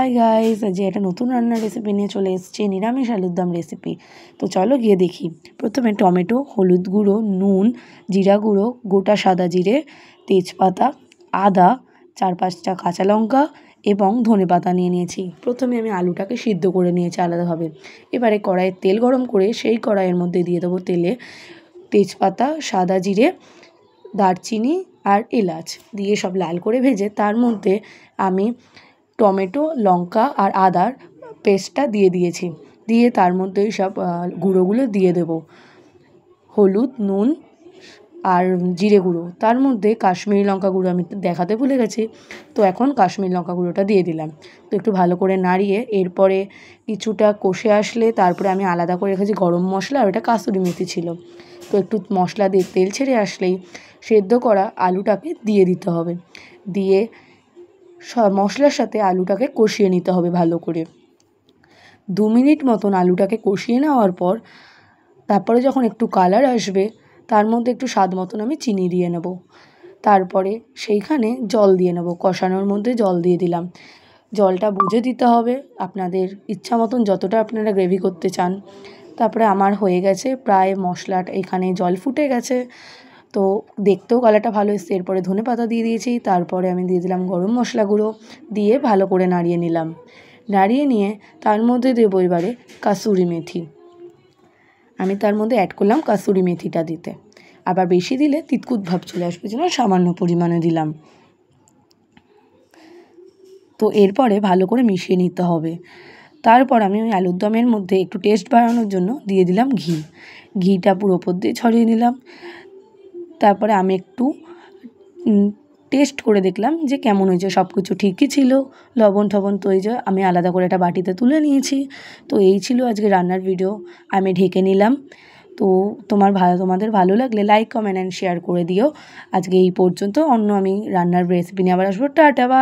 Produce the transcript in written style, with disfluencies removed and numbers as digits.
Hi guys, আজ একটা নতুন রান্নার রেসিপি নিয়ে চলে এসেছি, নিরামিষ আলুর দম রেসিপি। তো চলো গিয়ে দেখি। প্রথমে টমেটো, হলুদ গুঁড়ো, নুন, জিরা গুঁড়ো, গোটা সাদা জিরে, তেজপাতা, আদা, 4-5টা কাঁচা লঙ্কা এবং ধনেপাতা নিয়ে নিয়েছি। প্রথমে আমি আলুটাকে সিদ্ধ করে নিয়েছি আলাদাভাবে। এবারে কড়াইয়ে তেল গরম করে সেই কড়াইয়ের মধ্যে দিয়ে দেবো তেলে তেজপাতা, সাদা জিরে, দারচিনি আর এলাচ দিয়ে সব লাল করে ভেজে তার মধ্যে আমি টমেটো, লঙ্কা আর আদার পেস্টটা দিয়ে দিয়েছি। দিয়ে তার মধ্যে সব গুঁড়োগুলো দিয়ে দেব, হলুদ, নুন আর জিরে গুঁড়ো। তার মধ্যে কাশ্মীরি লঙ্কা গুঁড়ো আমি দেখাতে ভুলে গেছি, তো এখন কাশ্মীরি লঙ্কা গুঁড়োটা দিয়ে দিলাম। তো একটু ভালো করে নাড়িয়ে এরপরে কিছুটা কষে আসলে তারপরে আমি আলাদা করে রেখেছি গরম মশলা, আর ওটা কাসুরি মেথি ছিল। তো একটু মশলা দিয়ে তেল ছেড়ে আসলেই সেদ্ধ করা আলুটাকে দিয়ে দিতে হবে। দিয়ে মশলার সাথে আলুটাকে কষিয়ে নিতে হবে ভালো করে। 2 মিনিট মতন আলুটাকে কষিয়ে নেওয়ার পর তারপরে যখন একটু কালার আসবে তার মধ্যে একটু স্বাদ মতন আমি চিনি দিয়ে নেব। তারপরে সেইখানে জল দিয়ে নেব, কষানোর মধ্যে জল দিয়ে দিলাম। জলটা বুঝে দিতে হবে আপনাদের ইচ্ছা মতন, যতটা আপনারা গ্রেভি করতে চান। তারপরে আমার হয়ে গেছে প্রায় মশলাটা, এখানে জল ফুটে গেছে, তো দেখতেও কালারটা ভালো এসছে। এরপরে ধনেপাতা দিয়ে দিয়েছি, তারপরে আমি দিয়ে দিলাম গরম মশলা গুঁড়ো, দিয়ে ভালো করে নাড়িয়ে নিলাম। নাড়িয়ে নিয়ে তার মধ্যে দেবো এবারে কাসুরি মেথি। আমি তার মধ্যে অ্যাড করলাম কাসুরি মেথিটা দিতে। আবার বেশি দিলে তিতকুট ভাব চলে আসবে, জন্য সামান্য পরিমাণে দিলাম। তো এরপরে ভালো করে মিশিয়ে নিতে হবে। তারপর আমি ওই আলুর দমের মধ্যে একটু টেস্ট বাড়ানোর জন্য দিয়ে দিলাম ঘি। ঘিটা পুরো ওপর দিয়ে ছড়িয়ে নিলাম। তারপরে আমি একটু টেস্ট করে দেখলাম যে কেমন হয়েছে, সব কিছু ঠিকই ছিল, লবণ টবণ। তো এই যে আমি আলাদা করে একটা বাটিতে তুলে নিয়েছি। তো এই ছিল আজকে রান্নার ভিডিও, আমি ঢেকে নিলাম। তো তোমাদের ভালো লাগলে লাইক, কমেন্ট অ্যান্ড শেয়ার করে দিও। আজকে এই পর্যন্ত, অন্য আমি রান্নার রেসিপি নিয়ে আবার আসবো। Tata, by.